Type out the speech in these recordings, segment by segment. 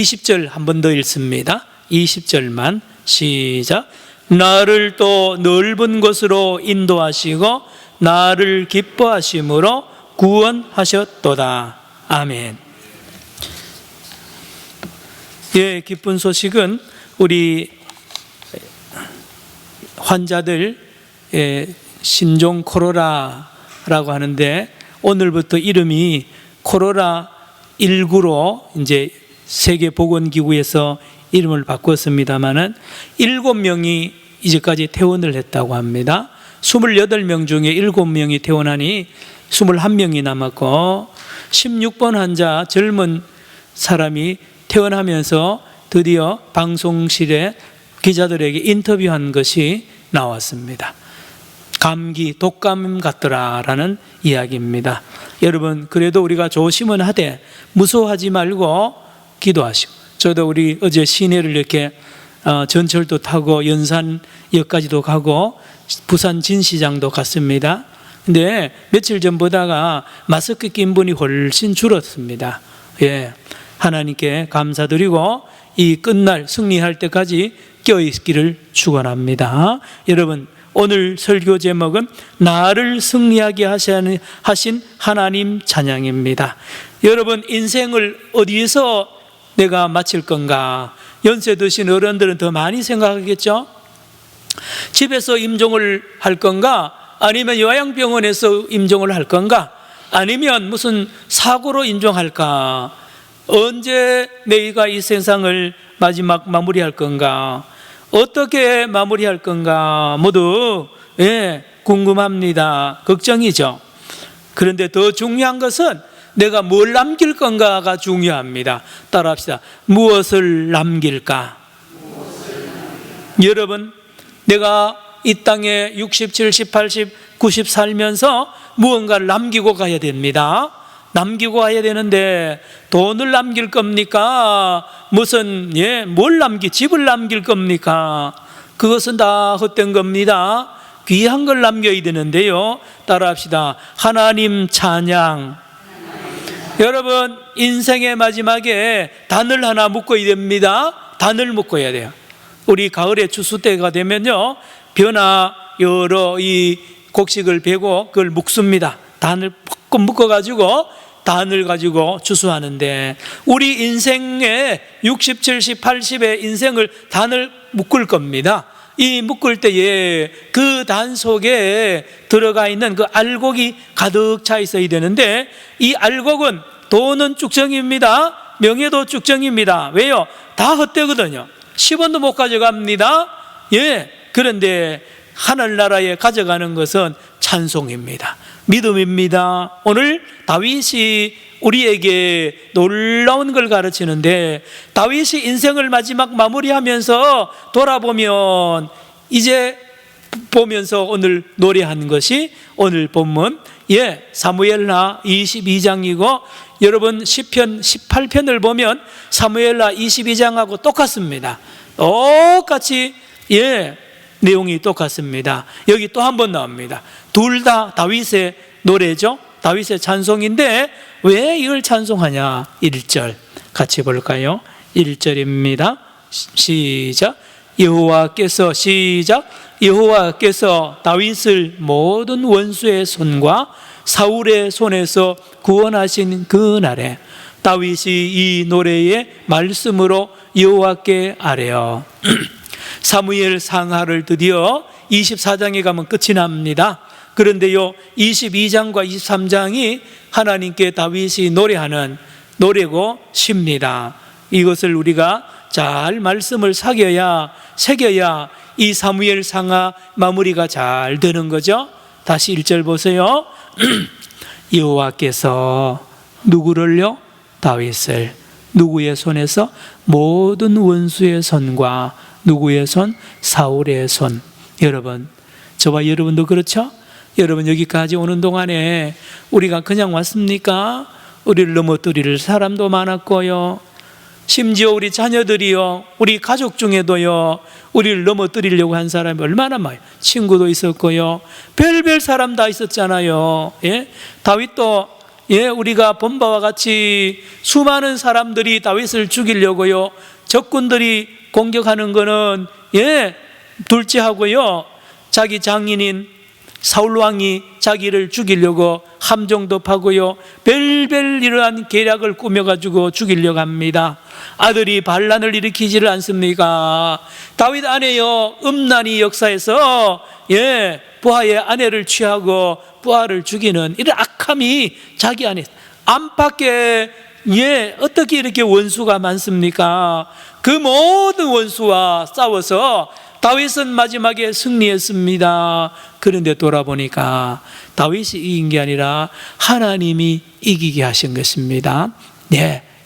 20절 한 번 더 읽습니다. 20절만 시작. 나를 또 넓은 곳으로 인도하시고 나를 기뻐하심으로 구원하셨도다. 아멘. 예, 기쁜 소식은 우리 환자들 신종 코로나라고 하는데 오늘부터 이름이 코로나19로 이제 세계보건기구에서 이름을 바꿨습니다마는 7명이 이제까지 퇴원을 했다고 합니다. 28명 중에 7명이 퇴원하니 21명이 남았고 16번 환자 젊은 사람이 퇴원하면서 드디어 방송실에 기자들에게 인터뷰한 것이 나왔습니다. 감기, 독감 같더라라는 이야기입니다. 여러분, 그래도 우리가 조심은 하되 무서워하지 말고 기도하시고, 저도 우리 어제 시내를 이렇게 전철도 타고 연산역까지도 가고 부산 진시장도 갔습니다. 근데 며칠 전보다가 마스크 낀 분이 훨씬 줄었습니다. 예, 하나님께 감사드리고 이 끝날 승리할 때까지 껴있기를 축원합니다. 여러분, 오늘 설교 제목은 나를 승리하게 하신 하나님 찬양입니다. 여러분, 인생을 어디에서 내가 마칠 건가? 연세 드신 어른들은 더 많이 생각하겠죠? 집에서 임종을 할 건가? 아니면 요양병원에서 임종을 할 건가? 아니면 무슨 사고로 임종할까? 언제 내가 이 세상을 마지막 마무리할 건가? 어떻게 마무리할 건가? 모두 궁금합니다. 걱정이죠. 그런데 더 중요한 것은 내가 뭘 남길 건가가 중요합니다. 따라합시다. 무엇을 남길까? 여러분, 내가 이 땅에 60, 70, 80, 90 살면서 무언가를 남기고 가야 됩니다. 남기고 가야 되는데 돈을 남길 겁니까? 무슨 뭘 집을 남길 겁니까? 그것은 다 헛된 겁니다. 귀한 걸 남겨야 되는데요. 따라합시다. 하나님 찬양. 여러분, 인생의 마지막에 단을 하나 묶어야 됩니다. 단을 묶어야 돼요. 우리 가을에 추수 때가 되면요, 벼나 여러 이 곡식을 베고 그걸 묶습니다. 단을 푹 묶어가지고 단을 가지고 추수하는데 우리 인생의 60, 70, 80의 인생을 단을 묶을 겁니다. 이 묶을 때에 그 단 속에 들어가 있는 그 알곡이 가득 차 있어야 되는데 이 알곡은 돈은 쭉정입니다. 명예도 쭉정입니다. 왜요? 다 헛되거든요. 10원도 못 가져갑니다. 그런데 하늘나라에 가져가는 것은 찬송입니다. 믿음입니다. 오늘 다윗이 우리에게 놀라운 걸 가르치는데, 다윗이 인생을 마지막 마무리하면서 돌아보면 이제 보면서 오늘 노래한 것이 오늘 본문 사무엘하 22장이고, 여러분 시편 18편을 보면 사무엘하 22장하고 똑같습니다. 똑같이 내용이 똑같습니다. 여기 또 한 번 나옵니다. 둘 다 다윗의 노래죠. 다윗의 찬송인데 왜 이걸 찬송하냐? 1절 같이 볼까요? 1절입니다. 시작. 여호와께서 다윗을 모든 원수의 손과 사울의 손에서 구원하신 그 날에 다윗이 이 노래의 말씀으로 여호와께 아뢰어 사무엘 상하를 드디어 24장에 가면 끝이 납니다. 그런데요, 22장과 23장이 하나님께 다윗이 노래하는 노래고 시입니다. 이것을 우리가 잘 말씀을 새겨야 이 사무엘 상하 마무리가 잘 되는 거죠. 다시 1절 보세요. 여호와께서 누구를요? 다윗을 누구의 손에서? 모든 원수의 손과 누구의 손? 사울의 손. 여러분, 저와 여러분도 그렇죠? 여러분, 여기까지 오는 동안에 우리가 그냥 왔습니까? 우리를 넘어뜨릴 사람도 많았고요, 심지어 우리 자녀들이요, 우리 가족 중에도요, 우리를 넘어뜨리려고 한 사람이 얼마나 많아요. 친구도 있었고요, 별별 사람 다 있었잖아요. 다윗도 우리가 본 바와 같이 수많은 사람들이 다윗을 죽이려고요, 적군들이 공격하는 거는 둘째하고요, 자기 장인인 사울 왕이 자기를 죽이려고 함정도 파고요, 별별 이러한 계략을 꾸며가지고 죽이려고 합니다. 아들이 반란을 일으키지를 않습니까? 다윗 아내요, 음란이 역사에서 부하의 아내를 취하고 부하를 죽이는 이런 악함이 자기 안에, 안팎에 어떻게 이렇게 원수가 많습니까? 그 모든 원수와 싸워서 다윗은 마지막에 승리했습니다. 그런데 돌아보니까 다윗이 이긴 게 아니라 하나님이 이기게 하신 것입니다.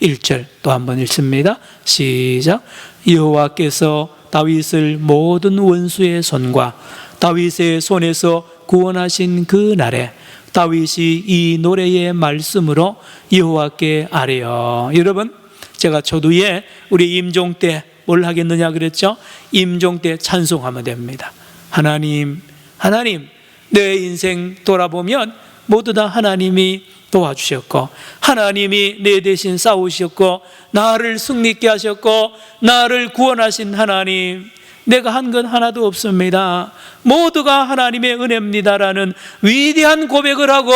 1절 또 한번 읽습니다. 시작. 여호와께서 다윗을 모든 원수의 손과 다윗의 손에서 구원하신 그 날에 다윗이 이 노래의 말씀으로 여호와께 아뢰어. 여러분, 제가 초두에 우리 임종 때 뭘 하겠느냐 그랬죠? 임종 때 찬송하면 됩니다. 하나님, 내 인생 돌아보면 모두 다 하나님이 도와주셨고, 하나님이 내 대신 싸우셨고, 나를 승리케 하셨고, 나를 구원하신 하나님, 내가 한 건 하나도 없습니다. 모두가 하나님의 은혜입니다라는 위대한 고백을 하고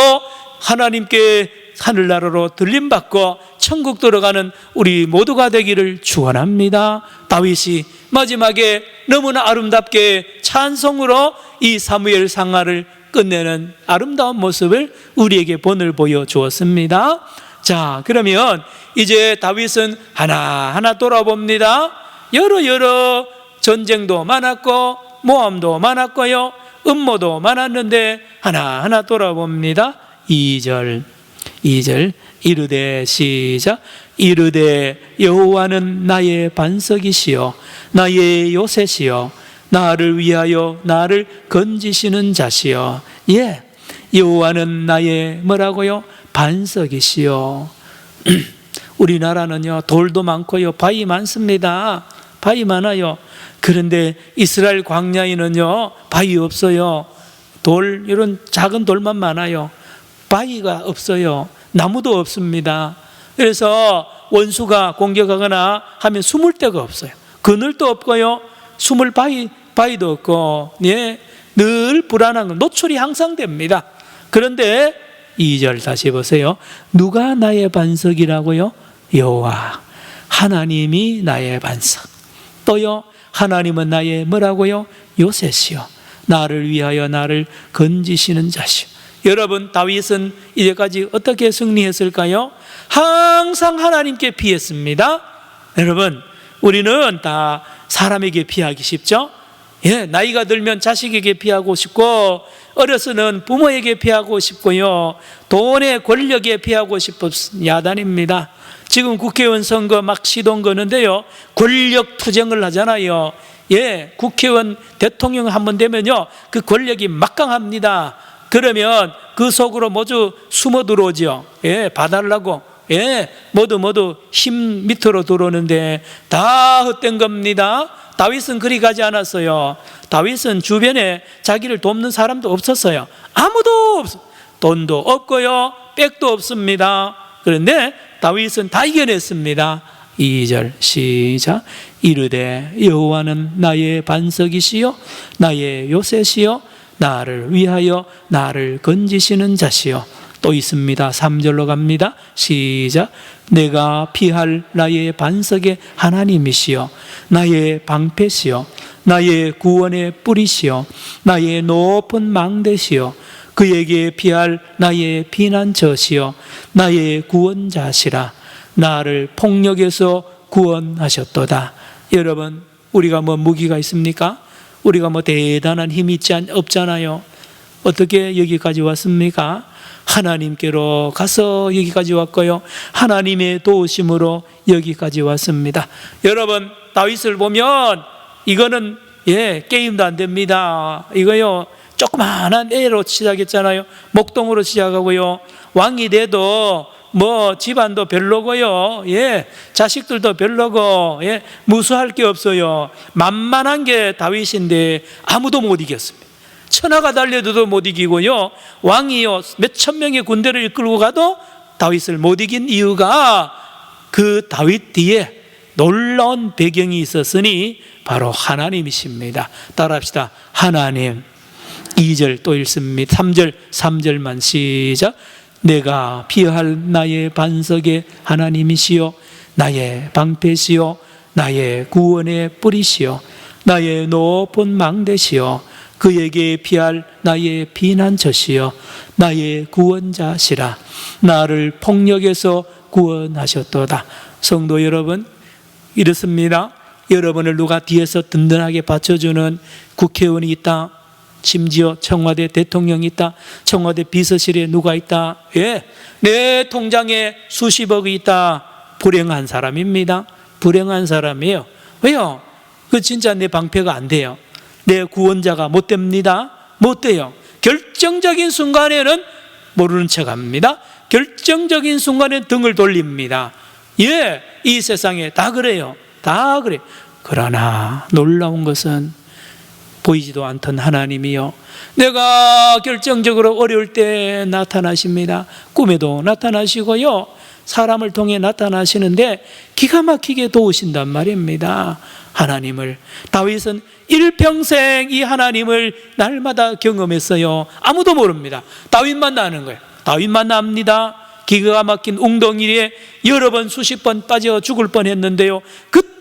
하나님께 하늘나라로 들림받고 천국 들어가는 우리 모두가 되기를 축원합니다. 다윗이 마지막에 너무나 아름답게 찬송으로 이 사무엘 상하를 끝내는 아름다운 모습을 우리에게 본을 보여주었습니다. 자, 그러면 이제 다윗은 하나하나 돌아봅니다. 여러 전쟁도 많았고 모함도 많았고요, 음모도 많았는데 하나하나 돌아봅니다. 2절 이르되, 시작. 이르되 여호와는 나의 반석이시요 나의 요새시요 나를 위하여 나를 건지시는 자시요. 여호와는 나의 뭐라고요? 반석이시요. 우리나라는요, 돌도 많고요, 바위 많습니다. 바위 많아요. 그런데 이스라엘 광야에는요, 바위 없어요. 돌, 이런 작은 돌만 많아요. 바위가 없어요. 나무도 없습니다. 그래서 원수가 공격하거나 하면 숨을 데가 없어요. 그늘도 없고요, 숨을 바위도 없고, 늘 불안한 건 노출이 항상 됩니다. 그런데 2절 다시 보세요. 누가 나의 반석이라고요? 여호와, 하나님이 나의 반석. 또요, 하나님은 나의 뭐라고요? 요새시요 나를 위하여 나를 건지시는 자시요. 여러분, 다윗은 이제까지 어떻게 승리했을까요? 항상 하나님께 피했습니다. 여러분, 우리는 다 사람에게 피하기 쉽죠? 나이가 들면 자식에게 피하고 싶고, 어려서는 부모에게 피하고 싶고요, 돈의 권력에 피하고 싶은 야단입니다. 지금 국회의원 선거 막 시동 거는데요, 권력 투쟁을 하잖아요. 국회의원 대통령 한번 되면요, 그 권력이 막강합니다. 그러면 그 속으로 모두 숨어 들어오죠. 봐달라고. 모두 힘 밑으로 들어오는데 다 헛된 겁니다. 다윗은 그리 가지 않았어요. 다윗은 주변에 자기를 돕는 사람도 없었어요. 아무도 없어. 돈도 없고요, 백도 없습니다. 그런데 다윗은 다 이겨냈습니다. 2절 시작. 이르되 여호와는 나의 반석이시요 나의 요새시요 나를 위하여 나를 건지시는 자시요. 또 있습니다. 3절로 갑니다. 시작. 내가 피할 나의 반석의 하나님이시요 나의 방패시요 나의 구원의 뿌리시요 나의 높은 망대시요 그에게 피할 나의 피난처시요 나의 구원자시라. 나를 폭력에서 구원하셨도다. 여러분, 우리가 뭐 무기가 있습니까? 우리가 뭐 대단한 힘이 없잖아요. 어떻게 여기까지 왔습니까? 하나님께로 가서 여기까지 왔고요, 하나님의 도우심으로 여기까지 왔습니다. 여러분, 다윗을 보면 이거는 게임도 안 됩니다. 이거요, 조그마한 애로 시작했잖아요. 목동으로 시작하고요, 왕이 돼도 뭐 집안도 별로고요, 자식들도 별로고, 무수할 게 없어요. 만만한 게 다윗인데 아무도 못 이겼습니다. 천하가 달려도 못 이기고요, 왕이요 몇천 명의 군대를 이끌고 가도 다윗을 못 이긴 이유가 그 다윗 뒤에 놀라운 배경이 있었으니 바로 하나님이십니다. 따라합시다. 하나님. 2절 또 읽습니다. 3절만 시작. 내가 피할 나의 반석의 하나님이시요 나의 방패시요 나의 구원의 뿌리시요 나의 높은 망대시요 그에게 피할 나의 피난처시요 나의 구원자시라. 나를 폭력에서 구원하셨도다. 성도 여러분, 이렇습니다. 여러분을 누가 뒤에서 든든하게 받쳐주는 국회의원이 있다, 심지어 청와대 대통령이 있다, 청와대 비서실에 누가 있다, 예, 내 통장에 수십억이 있다. 불행한 사람입니다. 불행한 사람이에요. 왜요? 그 진짜 내 방패가 안 돼요. 내 구원자가 못 됩니다. 못 돼요. 결정적인 순간에는 모르는 척합니다. 결정적인 순간에 등을 돌립니다. 예, 이 세상에 다 그래요. 다 그래. 그러나 놀라운 것은 보이지도 않던 하나님이요, 내가 결정적으로 어려울 때 나타나십니다. 꿈에도 나타나시고요, 사람을 통해 나타나시는데 기가 막히게 도우신단 말입니다. 하나님을, 다윗은 일평생 이 하나님을 날마다 경험했어요. 아무도 모릅니다. 다윗만 아는 거예요. 다윗만 압니다. 기가 막힌 웅덩이에 여러 번 수십 번 빠져 죽을 뻔했는데요,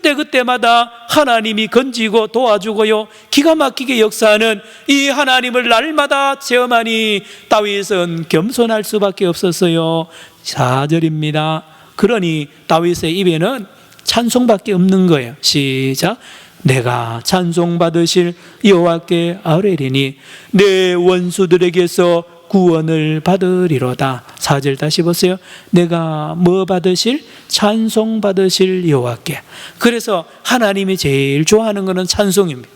그때마다 하나님이 건지고 도와주고요, 기가 막히게 역사하는 이 하나님을 날마다 체험하니 다윗은 겸손할 수밖에 없었어요. 4절입니다. 그러니 다윗의 입에는 찬송밖에 없는 거예요. 시작. 내가 찬송받으실 여호와께 아뢰리니 내 원수들에게서 구원을 받으리로다. 4절 다시 보세요. 내가 뭐 받으실? 찬송 받으실 여호와께. 그래서 하나님이 제일 좋아하는 것은 찬송입니다.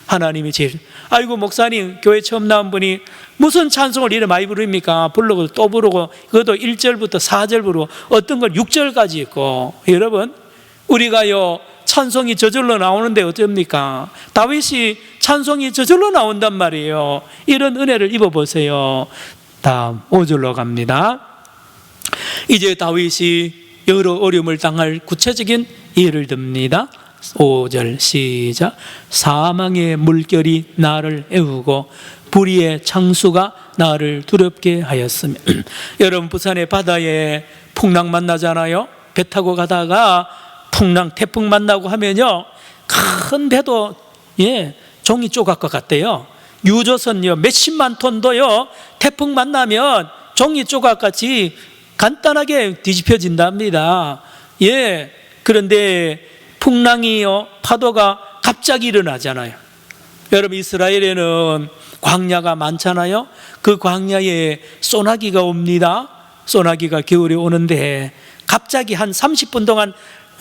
하나님이 제일, 아이고 목사님 교회 처음 나온 분이 무슨 찬송을 이래 많이 부릅니까? 부르고 또 부르고, 그것도 1절부터 4절 부르고 어떤 걸 6절까지 있고. 여러분, 우리가요 찬송이 저절로 나오는데 어쩝니까? 다윗이 찬송이 저절로 나온단 말이에요. 이런 은혜를 입어보세요. 다음 5절로 갑니다. 이제 다윗이 여러 어려움을 당할 구체적인 예를 듭니다. 5절 시작. 사망의 물결이 나를 애우고 불의의 창수가 나를 두렵게 하였으며. 여러분, 부산의 바다에 풍랑 만나잖아요. 배 타고 가다가 풍랑, 태풍 만나고 하면요, 큰 배도 종이 조각과 같대요. 유조선요 몇십만 톤도요 태풍 만나면 종이 조각같이 간단하게 뒤집혀진답니다. 예, 그런데 풍랑이요, 파도가 갑자기 일어나잖아요. 여러분, 이스라엘에는 광야가 많잖아요. 그 광야에 소나기가 옵니다. 소나기가 겨울에 오는데 갑자기 한 30분 동안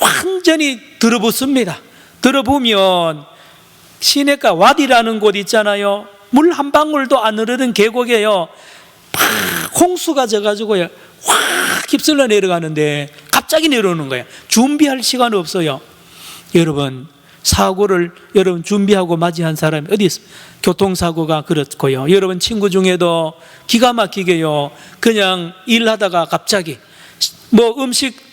완전히 들어붙습니다. 들어보면 시내가 와디라는 곳 있잖아요. 물 한 방울도 안 흐르는 계곡에요, 막 홍수가 져가지고요 확 휩쓸려 내려가는데 갑자기 내려오는 거예요. 준비할 시간 없어요. 여러분, 사고를 여러분 준비하고 맞이한 사람이 어디 있습니까? 교통사고가 그렇고요. 여러분 친구 중에도 기가 막히게요, 그냥 일하다가 갑자기 뭐 음식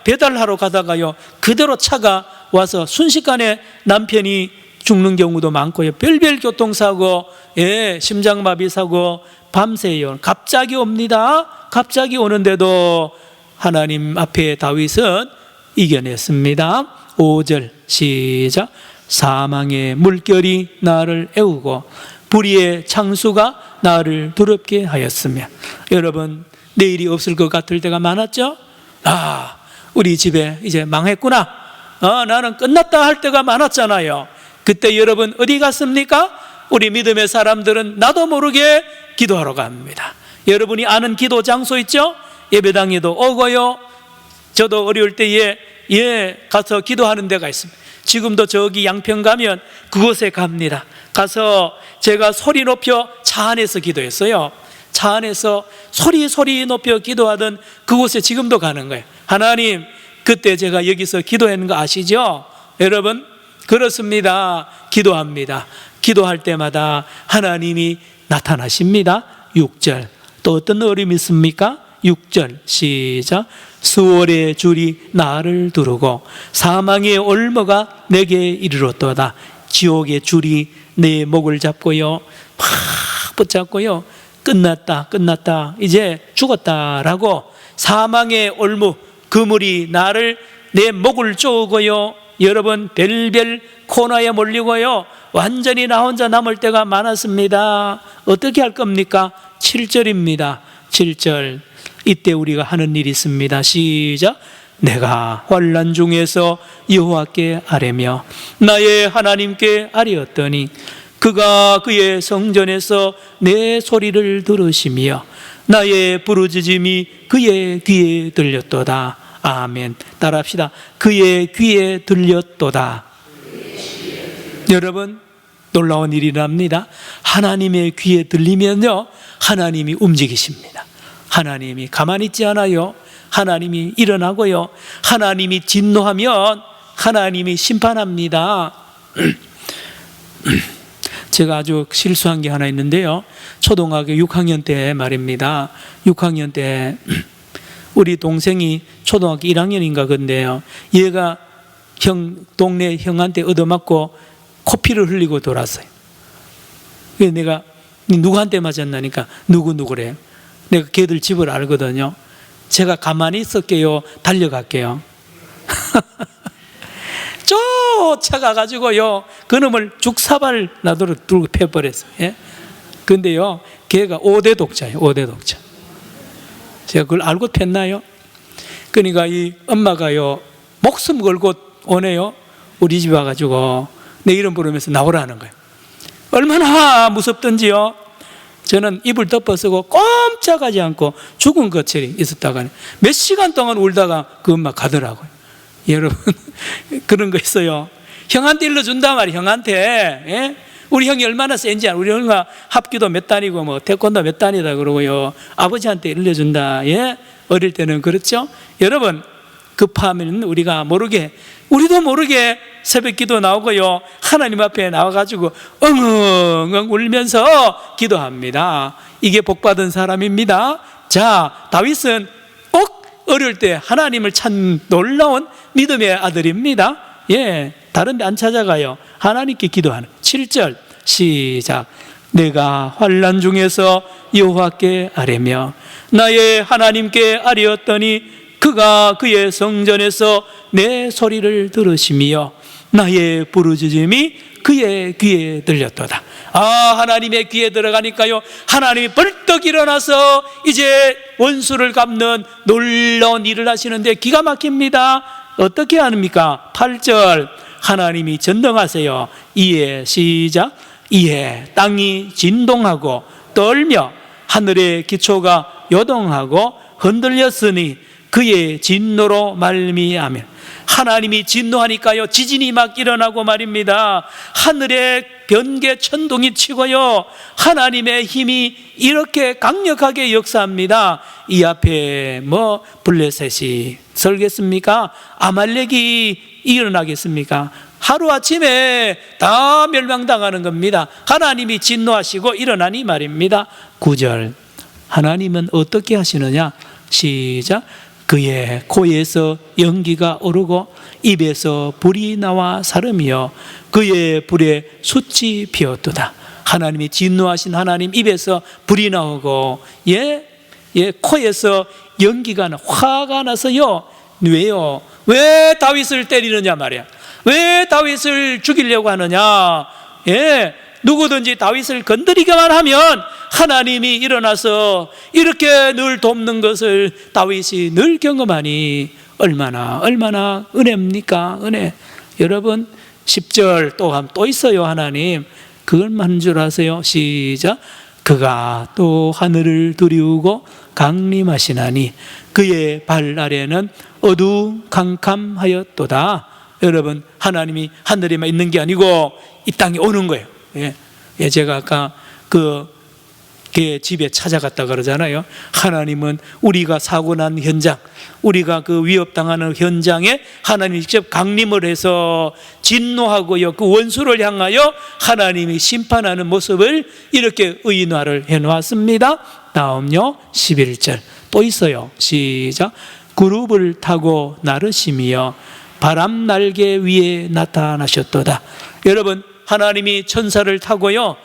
배달하러 가다가요 그대로 차가 와서 순식간에 남편이 죽는 경우도 많고요. 별별 교통사고, 심장마비 사고 밤새요 갑자기 옵니다. 갑자기 오는데도 하나님 앞에 다윗은 이겨냈습니다. 5절 시작. 사망의 물결이 나를 애우고 불의의 창수가 나를 두렵게 하였으며. 여러분, 내일이 없을 것 같을 때가 많았죠. 우리 집에 이제 망했구나, 나는 끝났다 할 때가 많았잖아요. 그때 여러분 어디 갔습니까? 우리 믿음의 사람들은 나도 모르게 기도하러 갑니다. 여러분이 아는 기도 장소 있죠? 예배당에도 오고요. 저도 어려울 때에 가서 기도하는 데가 있습니다. 지금도 저기 양평 가면 그곳에 갑니다. 가서 제가 소리 높여 차 안에서 기도했어요. 차 안에서 소리 높여 기도하던 그곳에 지금도 가는 거예요. 하나님, 그때 제가 여기서 기도했는 거 아시죠? 여러분, 그렇습니다. 기도합니다. 기도할 때마다 하나님이 나타나십니다. 6절. 또 어떤 어려움이 있습니까? 6절 시작. 수월의 줄이 나를 두르고 사망의 올무가 내게 이르렀도다. 지옥의 줄이 내 목을 잡고요, 팍 붙잡고요, 끝났다 이제 죽었다라고 사망의 올무, 그물이 나를 내 목을 쪼고요, 여러분 별별 코너에 몰리고요, 완전히 나 혼자 남을 때가 많았습니다. 어떻게 할 겁니까? 7절입니다 7절. 이때 우리가 하는 일이 있습니다. 시작. 내가 환난 중에서 여호와께 아뢰며 나의 하나님께 아뢰었더니 그가 그의 성전에서 내 소리를 들으시며 나의 부르짖음이 그의 귀에 들렸도다. 아멘. 따라합시다. 그의 귀에 들렸도다. 여러분, 놀라운 일이랍니다. 하나님의 귀에 들리면요, 하나님이 움직이십니다. 하나님이 가만히 있지 않아요. 하나님이 일어나고요, 하나님이 진노하면 하나님이 심판합니다. 제가 아주 실수한 게 하나 있는데요, 초등학교 6학년 때 말입니다. 6학년 때 우리 동생이 초등학교 1학년인가 건데요, 얘가 동네 형한테 얻어맞고 코피를 흘리고 돌았어요. 그래서 내가 누구한테 맞았나니까 누구래요. 내가 걔들 집을 알거든요. 제가 가만히 있을게요, 달려갈게요. 쫓아가가지고요, 그놈을 죽사발 나도록 들고 패버렸어요. 예? 근데요, 걔가 5대 독자예요. 5대 독자. 제가 그걸 알고 팼나요? 그러니까 이 엄마가요, 목숨 걸고 오네요. 우리 집 와가지고 내 이름 부르면서 나오라는 거예요. 얼마나 무섭던지요. 저는 입을 덮어쓰고 꼼짝하지 않고 죽은 것처럼 있었다가 몇 시간 동안 울다가 그 엄마 가더라고요. 여러분, 그런 거 있어요. 형한테 일러준단 말이에요. 형한테. 예? 우리 형이 얼마나 센지 알아. 우리 형아 합기도 몇 단이고 뭐 태권도 몇 단이다 그러고요, 아버지한테 일러준다. 예? 어릴 때는 그렇죠. 여러분, 급하면 우리가 모르게, 우리도 모르게 새벽 기도 나오고요, 하나님 앞에 나와가지고 엉엉 울면서 기도합니다. 이게 복받은 사람입니다. 자, 다윗은 꼭 어릴 때 하나님을 찾는 놀라운 믿음의 아들입니다. 예, 다른 데 안 찾아가요. 하나님께 기도하는. 7절 시작. 내가 환난 중에서 여호와께 아뢰며 나의 하나님께 아뢰었더니 그가 그의 성전에서 내 소리를 들으시며 나의 부르짖음이 그의 귀에 들렸도다. 아, 하나님의 귀에 들어가니까요, 하나님이 벌떡 일어나서 이제 원수를 갚는 놀라운 일을 하시는데 기가 막힙니다. 어떻게 합니까? 8절 하나님이 전등하세요. 이에 시작. 이에 땅이 진동하고 떨며 하늘의 기초가 요동하고 흔들렸으니 그의 진노로 말미암아. 하나님이 진노하니까요, 지진이 막 일어나고 말입니다. 하늘에 변개 천둥이 치고요, 하나님의 힘이 이렇게 강력하게 역사합니다. 이 앞에 뭐 블레셋이 설겠습니까? 아말렉이 일어나겠습니까? 하루아침에 다 멸망당하는 겁니다. 하나님이 진노하시고 일어나니 말입니다. 9절 하나님은 어떻게 하시느냐? 시작. 그의 코에서 연기가 오르고 입에서 불이 나와 사르며 그의 불에 숯이 피었도다. 하나님이 진노하신 하나님 입에서 불이 나오고 코에서 연기가 나, 화가 나서요. 왜요? 왜 다윗을 때리느냐 말이야. 왜 다윗을 죽이려고 하느냐? 누구든지 다윗을 건드리기만 하면 하나님이 일어나서 이렇게 늘 돕는 것을 다윗이 늘 경험하니 얼마나 은혜입니까? 은혜. 여러분, 10절 또 있어요. 하나님 그것만 한 줄 아세요? 시작. 그가 또 하늘을 두리우고 강림하시나니 그의 발 아래는 어두캄캄하였도다. 여러분, 하나님이 하늘에만 있는 게 아니고 이 땅에 오는 거예요. 제가 아까 걔 집에 찾아갔다 그러잖아요. 하나님은 우리가 사고 난 현장, 우리가 그 위협당하는 현장에 하나님이 직접 강림을 해서 진노하고요, 그 원수를 향하여 하나님이 심판하는 모습을 이렇게 의인화를 해놓았습니다. 다음요 11절 또 있어요. 시작. 그룹을 타고 나르시며 바람 날개 위에 나타나셨도다. 여러분, 하나님이 천사를 타고요,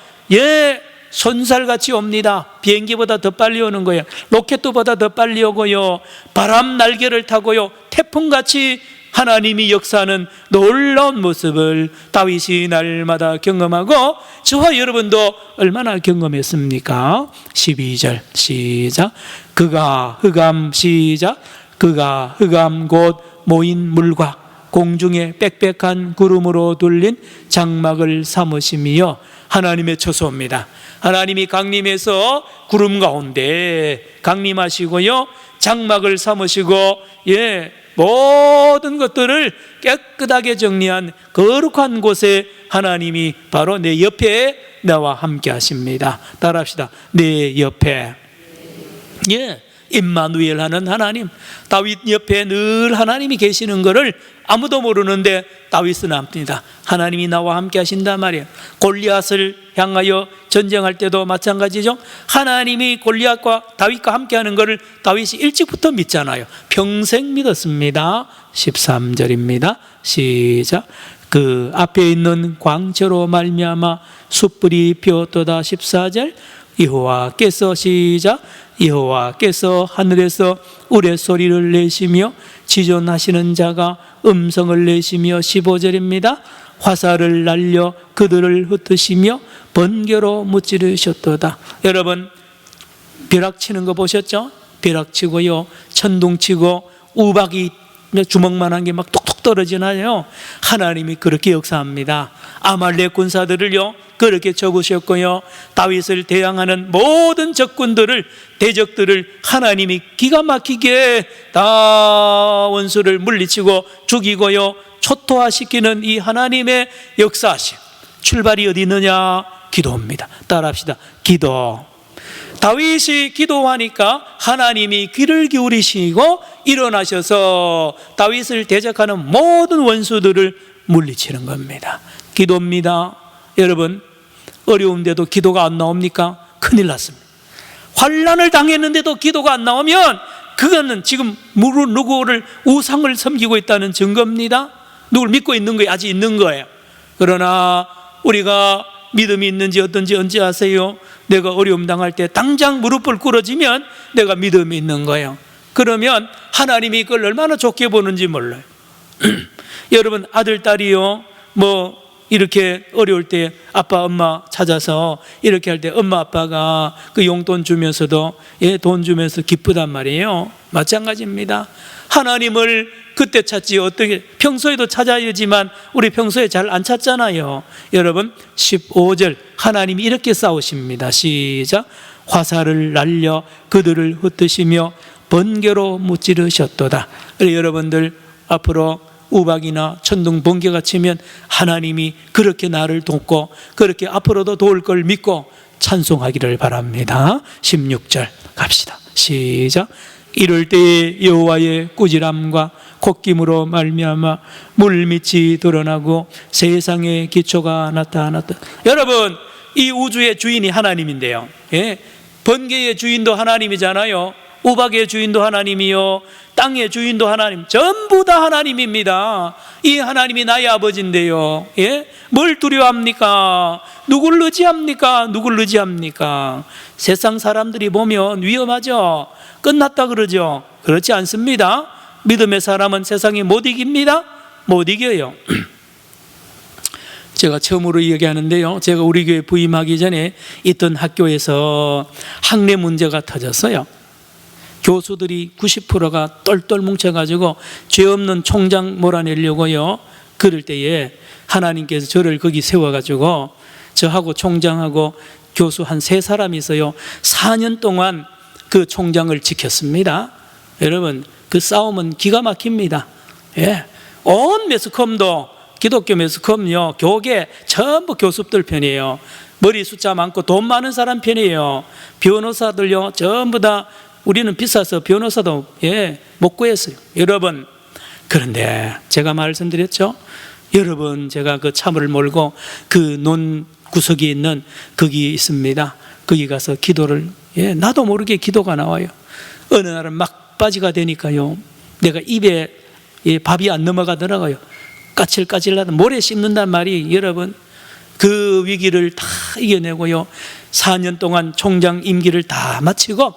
손살같이 옵니다. 비행기보다 더 빨리 오는 거예요. 로켓보다 더 빨리 오고요, 바람 날개를 타고요, 태풍같이 하나님이 역사하는 놀라운 모습을 다윗이 날마다 경험하고 저와 여러분도 얼마나 경험했습니까? 12절 시작. 그가 흑암 시작. 그가 흑암 곧 모인 물과 공중에 빽빽한 구름으로 둘린 장막을 삼으시며, 하나님의 처소입니다. 하나님이 강림해서 구름 가운데 강림하시고요, 장막을 삼으시고 모든 것들을 깨끗하게 정리한 거룩한 곳에 하나님이 바로 내 옆에 나와 함께 하십니다. 따라합시다. 내 옆에. 임마누엘 하는 하나님, 다윗 옆에 늘 하나님이 계시는 것을 아무도 모르는데 다윗은 압니다. 하나님이 나와 함께 하신단 말이에요. 골리앗을 향하여 전쟁할 때도 마찬가지죠. 하나님이 골리앗과 다윗과 함께 하는 것을 다윗이 일찍부터 믿잖아요. 평생 믿었습니다. 13절입니다. 시작. 그 앞에 있는 광채로 말미암아 숯불이 피었도다. 14절. 여호와께서 시작. 여호와께서 하늘에서 우레소리를 내시며 지존하시는 자가 음성을 내시며 15절입니다. 화살을 날려 그들을 흩으시며 번개로 무찌르셨도다. 여러분, 벼락 치는 거 보셨죠? 벼락 치고요, 천둥 치고 우박이 주먹만한 게 막 톡톡 떨어지나요? 하나님이 그렇게 역사합니다. 아말렉 군사들을요 그렇게 적으셨고요, 다윗을 대항하는 모든 적군들을, 대적들을 하나님이 기가 막히게 다 원수를 물리치고 죽이고요, 초토화시키는 이 하나님의 역사하심. 출발이 어디 있느냐? 기도입니다. 따라합시다. 기도. 다윗이 기도하니까 하나님이 귀를 기울이시고 일어나셔서 다윗을 대적하는 모든 원수들을 물리치는 겁니다. 기도입니다. 여러분, 어려운데도 기도가 안 나옵니까? 큰일 났습니다. 환난을 당했는데도 기도가 안 나오면 그거는 지금 누구를 우상을 섬기고 있다는 증거입니다. 누굴 믿고 있는 거예요? 아직 있는 거예요. 그러나 우리가 믿음이 있는지 어떤지 언제 아세요? 내가 어려움 당할 때 당장 무릎을 꿇어지면 내가 믿음이 있는 거예요. 그러면 하나님이 그걸 얼마나 좋게 보는지 몰라요. 여러분, 아들, 딸이요 이렇게 어려울 때 아빠 엄마 찾아서 이렇게 할 때 엄마 아빠가 그 용돈 주면서도 돈 주면서 기쁘단 말이에요. 마찬가지입니다. 하나님을 그때 찾지 어떻게, 평소에도 찾아야지만 우리 평소에 잘 안 찾잖아요. 여러분, 15절 하나님이 이렇게 싸우십니다. 시작. 화살을 날려 그들을 흩으시며 번개로 무찌르셨도다. 여러분들 앞으로 우박이나 천둥 번개가 치면 하나님이 그렇게 나를 돕고 그렇게 앞으로도 도울 걸 믿고 찬송하기를 바랍니다. 16절 갑시다. 시작. 이럴 때에 여호와의 꾸지람과 콧김으로 말미암아 물밑이 드러나고 세상의 기초가 나타났다. 여러분, 이 우주의 주인이 하나님인데요, 번개의 주인도 하나님이잖아요. 우박의 주인도 하나님이요, 땅의 주인도 하나님, 전부 다 하나님입니다. 이 하나님이 나의 아버지인데요, 뭘 두려워합니까? 누굴 의지합니까? 누굴 의지합니까? 세상 사람들이 보면 위험하죠. 끝났다 그러죠. 그렇지 않습니다. 믿음의 사람은 세상에 못 이깁니다. 못 이겨요. 제가 처음으로 얘기하는데요, 제가 우리 교회 부임하기 전에 있던 학교에서 학내 문제가 터졌어요. 교수들이 90%가 똘똘 뭉쳐가지고 죄 없는 총장 몰아내려고요, 그럴 때에 하나님께서 저를 거기 세워가지고 저하고 총장하고 교수 한 3사람이 있어요. 4년 동안 그 총장을 지켰습니다. 여러분, 그 싸움은 기가 막힙니다. 온 매스컴도, 기독교 매스컴요, 교계 전부 교수들 편이에요. 머리 숫자 많고 돈 많은 사람 편이에요. 변호사들요 전부 다, 우리는 비싸서 변호사도 못 구했어요. 여러분, 그런데 제가 말씀드렸죠, 여러분, 제가 그 참을 몰고 그 논 구석에 있는 거기 있습니다. 거기 가서 기도를, 나도 모르게 기도가 나와요. 어느 날은 막바지가 되니까요, 내가 입에 밥이 안 넘어가더라고요. 까칠까칠하다 모래 씹는단 말이, 여러분 그 위기를 다 이겨내고요, 4년 동안 총장 임기를 다 마치고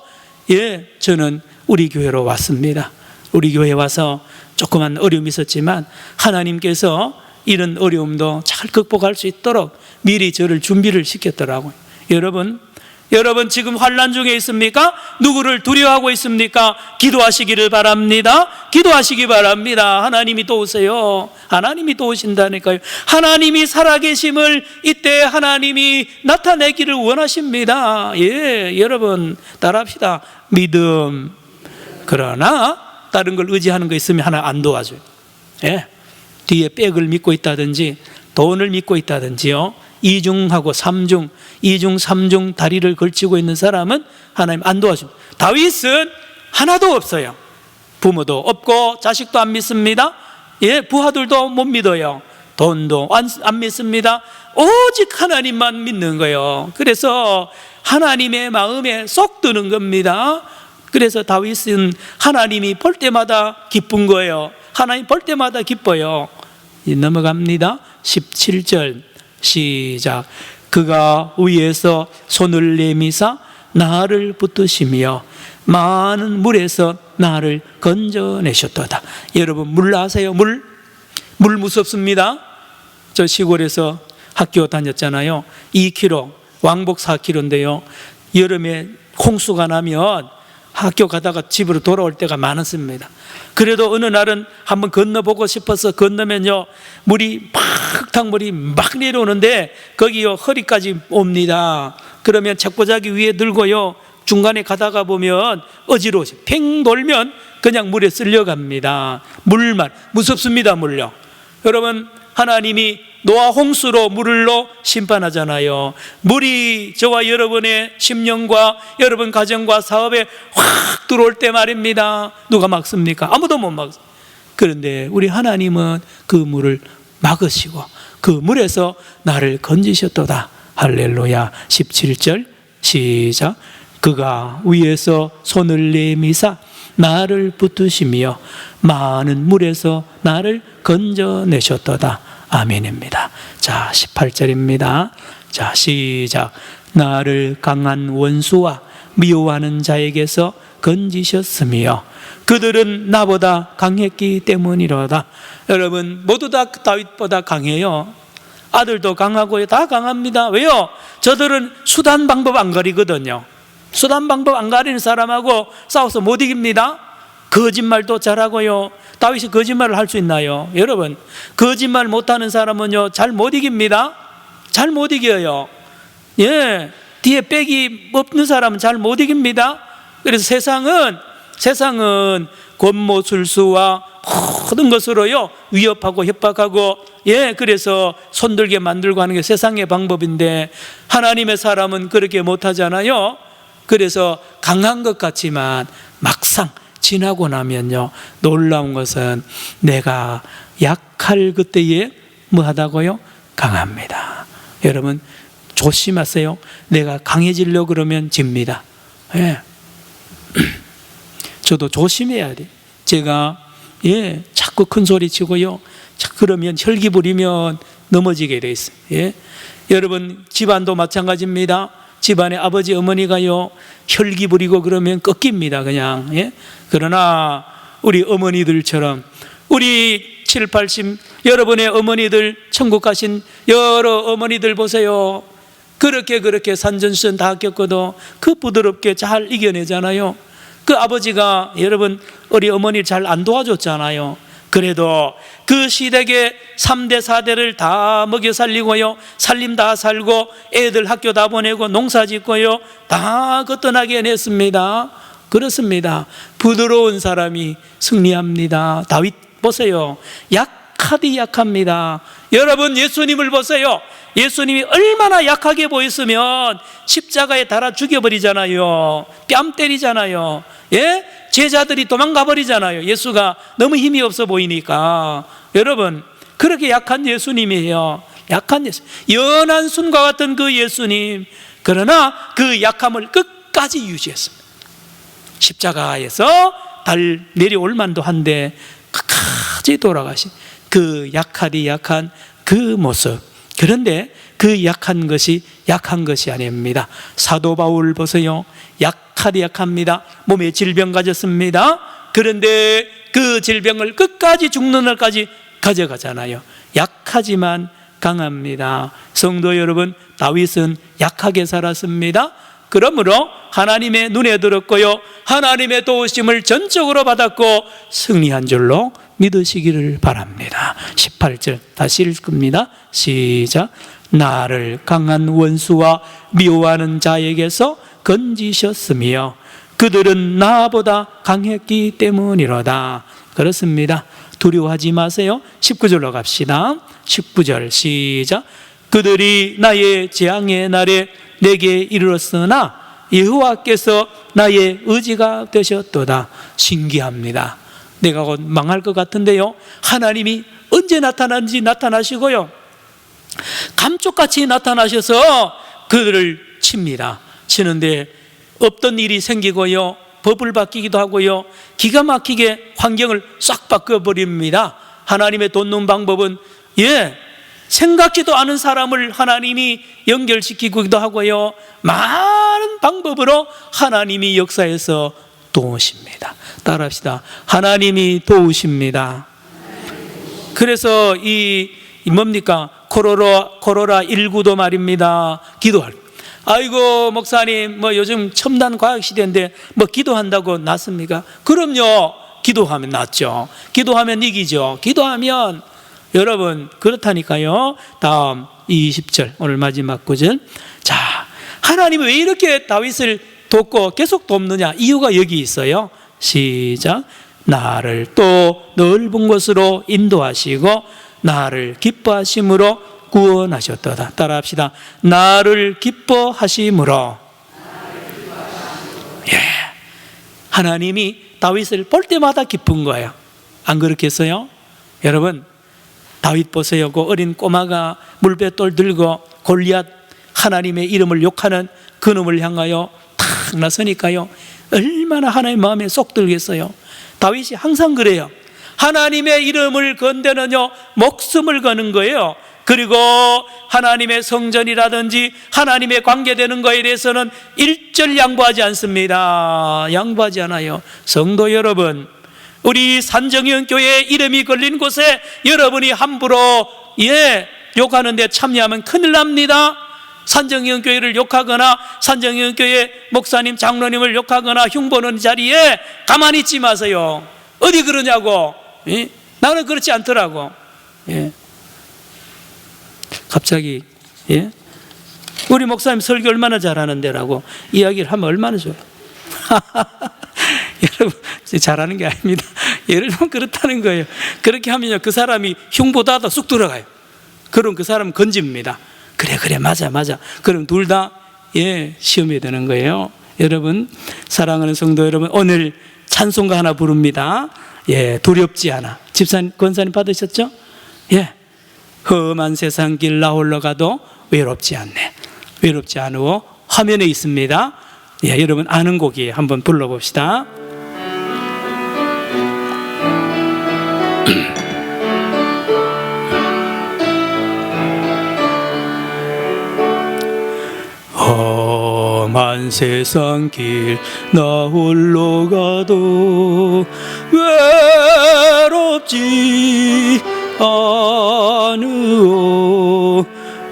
저는 우리 교회로 왔습니다. 우리 교회에 와서 조그만 어려움이 있었지만 하나님께서 이런 어려움도 잘 극복할 수 있도록 미리 저를 준비를 시켰더라고요. 여러분 지금 환난 중에 있습니까? 누구를 두려워하고 있습니까? 기도하시기를 바랍니다. 기도하시기 바랍니다. 하나님이 도우세요. 하나님이 도우신다니까요. 하나님이 살아계심을 이때 하나님이 나타내기를 원하십니다. 여러분 따라합시다. 믿음. 그러나 다른 걸 의지하는 거 있으면 하나 안 도와줘요. 뒤에 백을 믿고 있다든지 돈을 믿고 있다든지요, 이중하고 삼중, 이중 삼중 다리를 걸치고 있는 사람은 하나님 안 도와줍니다. 다윗은 하나도 없어요. 부모도 없고 자식도 안 믿습니다. 부하들도 못 믿어요. 돈도 안 믿습니다. 오직 하나님만 믿는 거예요. 그래서 하나님의 마음에 쏙 드는 겁니다. 그래서 다윗은 하나님이 볼 때마다 기쁜 거예요. 하나님 볼 때마다 기뻐요. 넘어갑니다. 17절 시작. 그가 위에서 손을 내미사 나를 붙드시며 많은 물에서 나를 건져내셨도다. 여러분 물 아세요? 물 무섭습니다. 저 시골에서 학교 다녔잖아요. 2km, 왕복 4km인데요, 여름에 홍수가 나면 학교 가다가 집으로 돌아올 때가 많았습니다. 그래도 어느 날은 한번 건너보고 싶어서 건너면요, 물이 물이 막 내려오는데 거기요 허리까지 옵니다. 그러면 책보자기 위에 들고요, 중간에 가다가 보면 어지러워서 팽 돌면 그냥 물에 쓸려갑니다. 물만 무섭습니다. 물요. 여러분 하나님이 노아 홍수로 물로 심판하잖아요. 물이 저와 여러분의 심령과 여러분 가정과 사업에 확 들어올 때 말입니다. 누가 막습니까? 아무도 못 막습니다. 그런데 우리 하나님은 그 물을 막으시고 그 물에서 나를 건지셨도다. 할렐루야. 17절 시작. 그가 위에서 손을 내미사 나를 붙드시며 많은 물에서 나를 건져내셨도다. 아멘입니다. 자, 18절입니다. 자, 시작. 나를 강한 원수와 미워하는 자에게서 건지셨으며 그들은 나보다 강했기 때문이로다. 여러분 모두 다 다윗보다 강해요. 아들도 강하고요, 다 강합니다. 왜요? 저들은 수단 방법 안 가리거든요. 수단 방법 안 가리는 사람하고 싸워서 못 이깁니다. 거짓말도 잘하고요. 다윗이 거짓말을 할 수 있나요? 여러분 거짓말 못하는 사람은요 잘 못 이깁니다. 잘 못 이겨요. 뒤에 백이 없는 사람은 잘 못 이깁니다. 그래서 세상은 권모술수와 모든 것으로요 위협하고 협박하고 그래서 손들게 만들고 하는 게 세상의 방법인데 하나님의 사람은 그렇게 못하잖아요. 그래서 강한 것 같지만 막상 지나고 나면요 놀라운 것은 내가 약할 그때에 뭐하다고요? 강합니다. 여러분 조심하세요. 내가 강해지려고 그러면 집니다. 저도 조심해야 돼. 제가 자꾸 큰 소리 치고요, 그러면 혈기 부리면 넘어지게 돼 있어요. 여러분 집안도 마찬가지입니다. 집안에 아버지 어머니가요 혈기 부리고 그러면 꺾입니다. 그냥. 그러나 우리 어머니들처럼 우리 7, 80 여러분의 어머니들 천국 가신 여러 어머니들 보세요. 그렇게 산전수전 다 겪어도 그 부드럽게 잘 이겨내잖아요. 그 아버지가 여러분 우리 어머니를 잘 안 도와줬잖아요. 그래도 그 시댁에 3대 4대를 다 먹여 살리고요, 살림 다 살고 애들 학교 다 보내고 농사 짓고요 다 거뜬하게 해냈습니다. 그렇습니다. 부드러운 사람이 승리합니다. 다윗 보세요. 약하디 약합니다. 여러분 예수님을 보세요. 예수님이 얼마나 약하게 보였으면 십자가에 달아 죽여버리잖아요. 뺨 때리잖아요. 제자들이 도망가 버리잖아요. 예수가 너무 힘이 없어 보이니까. 여러분 그렇게 약한 예수님이에요. 약한 예수, 연한 순과 같은 그 예수님. 그러나 그 약함을 끝까지 유지했습니다. 십자가에서 달 내려올 만도 한데 끝까지 돌아가신 그 약하디 약한 그 모습. 그런데 그 약한 것이 약한 것이 아닙니다. 사도 바울 보세요. 약하디 약합니다. 몸에 질병 가졌습니다. 그런데 그 질병을 끝까지 죽는 날까지 가져가잖아요. 약하지만 강합니다. 성도 여러분, 다윗은 약하게 살았습니다. 그러므로 하나님의 눈에 들었고요, 하나님의 도우심을 전적으로 받았고 승리한 줄로 믿으시기를 바랍니다. 18절 다시 읽습니다. 시작. 나를 강한 원수와 미워하는 자에게서 건지셨으며 그들은 나보다 강했기 때문이로다. 그렇습니다. 두려워하지 마세요. 19절로 갑시다. 19절 시작. 그들이 나의 재앙의 날에 내게 이르렀으나 여호와께서 나의 의지가 되셨도다. 신기합니다. 내가 곧 망할 것 같은데요, 하나님이 언제 나타나는지 나타나시고요, 감쪽같이 나타나셔서 그들을 칩니다. 치는데 없던 일이 생기고요, 법을 바뀌기도 하고요, 기가 막히게 환경을 싹 바꿔버립니다. 하나님의 돕는 방법은 생각지도 않은 사람을 하나님이 연결시키기도 하고요, 많은 방법으로 하나님이 역사에서 도우십니다. 따라합시다. 하나님이 도우십니다. 그래서 이 뭡니까? 코로나19도 말입니다. 기도할. 아이고 목사님, 요즘 첨단 과학 시대인데 기도한다고 낫습니까? 그럼요. 기도하면 낫죠. 기도하면 이기죠. 기도하면, 여러분 그렇다니까요. 다음 20절, 오늘 마지막 구절. 자, 하나님이 왜 이렇게 다윗을 돕고 계속 돕느냐? 이유가 여기 있어요. 시작. 나를 또 넓은 곳으로 인도하시고 나를 기뻐하심으로 구원하셨도다. 따라합시다. 나를 기뻐하심으로. 하나님이 다윗을 볼 때마다 기쁜 거예요. 안 그렇겠어요? 여러분, 다윗 보세요. 그 어린 꼬마가 물배돌 들고 골리앗, 하나님의 이름을 욕하는 그놈을 향하여 탁 나서니까요, 얼마나 하나님 마음에 쏙 들겠어요. 다윗이 항상 그래요. 하나님의 이름을 건대는요, 목숨을 거는 거예요. 그리고 하나님의 성전이라든지 하나님의 관계되는 거에 대해서는 일절 양보하지 않습니다. 양보하지 않아요. 성도 여러분, 우리 산정현 교회 이름이 걸린 곳에 여러분이 함부로 욕하는데 참여하면 큰일 납니다. 산정현 교회를 욕하거나 산정현 교회 목사님, 장로님을 욕하거나 흉보는 자리에 가만히 있지 마세요. 어디 그러냐고. 나는 그렇지 않더라고. 갑자기 우리 목사님 설교 얼마나 잘하는데라고 이야기를 하면 얼마나 좋아요. 여러분, 잘하는 게 아닙니다. 예를 들면 그렇다는 거예요. 그렇게 하면요, 그 사람이 흉보다가 쑥 들어가요. 그럼 그 사람 건집니다. 그래 맞아. 그럼 둘 다 시험이 되는 거예요. 여러분, 사랑하는 성도 여러분, 오늘 찬송가 하나 부릅니다. 두렵지 않아. 집사님, 권사님 받으셨죠? 험한 세상 길 나 홀로 가도 외롭지 않네. 외롭지 않으오. 화면에 있습니다. 여러분 아는 곡이에요. 한번 불러봅시다. 험한 세상 길 나 홀로 가도 외롭지 않으오.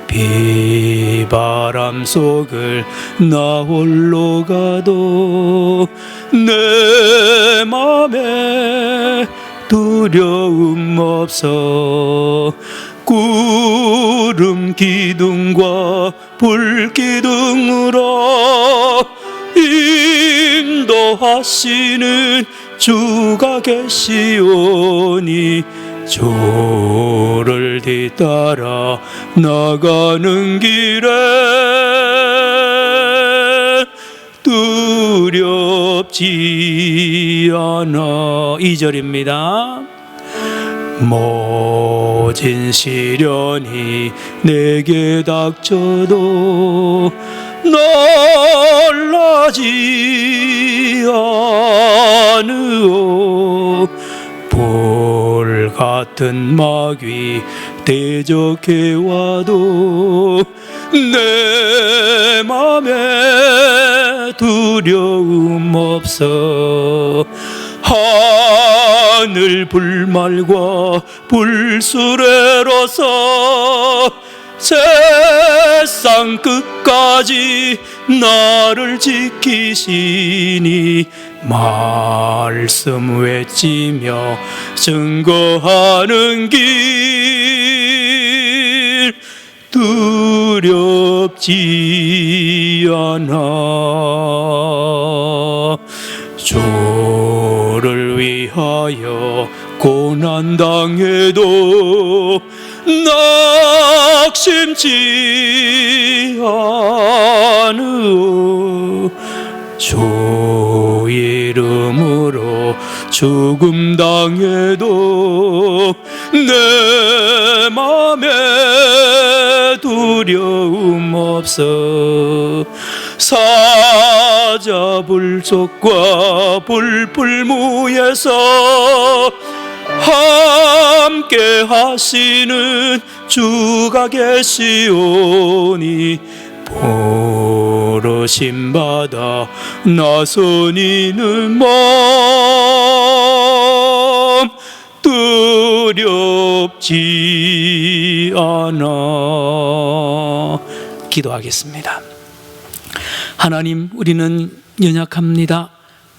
비바람 속을 나 홀로 가도 내 맘에 두려움 없어. 구름 기둥과 불 기둥으로 인도하시는 주가 계시오니 주를 뒤따라 나가는 길에 두렵지 않아. 2절입니다. 모진 시련이 내게 닥쳐도 놀라지 않으오. 불 같은 마귀 대적해 와도 내 맘에 두려움 없어. 하늘 불말과 불수레로서 세상 끝까지 나를 지키시니 말씀 외치며 증거하는 길 두렵지 않아. 주를 위하여 고난당해도 낙심치 않으오. 주 이름으로 죽음 당해도 내 맘에 두려움 없어. 사자불 속과 불불무에서 함께 하시는 주가 계시오니 부르심 받아 나서니는 마음 두렵지 않아. 기도하겠습니다. 하나님, 우리는 연약합니다.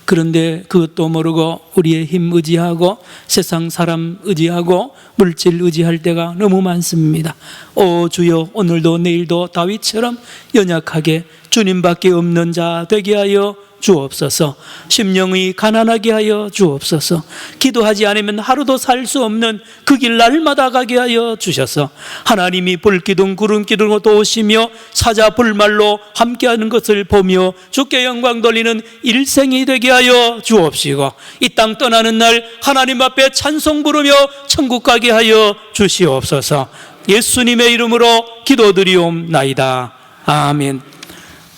그런데 그것도 모르고 우리의 힘 의지하고 세상 사람 의지하고 물질 의지할 때가 너무 많습니다. 오 주여, 오늘도 내일도 다윗처럼 연약하게 주님밖에 없는 자 되게 하여 주옵소서. 심령이 가난하게 하여 주옵소서. 기도하지 않으면 하루도 살 수 없는 그 길 날마다 가게 하여 주셔서 하나님이 불기둥 구름기둥으로 도우시며 사자 불말로 함께하는 것을 보며 주께 영광 돌리는 일생이 되게 하여 주옵시고 이 땅 떠나는 날 하나님 앞에 찬송 부르며 천국 가게 하여 주시옵소서. 예수님의 이름으로 기도드리옵나이다. 아멘.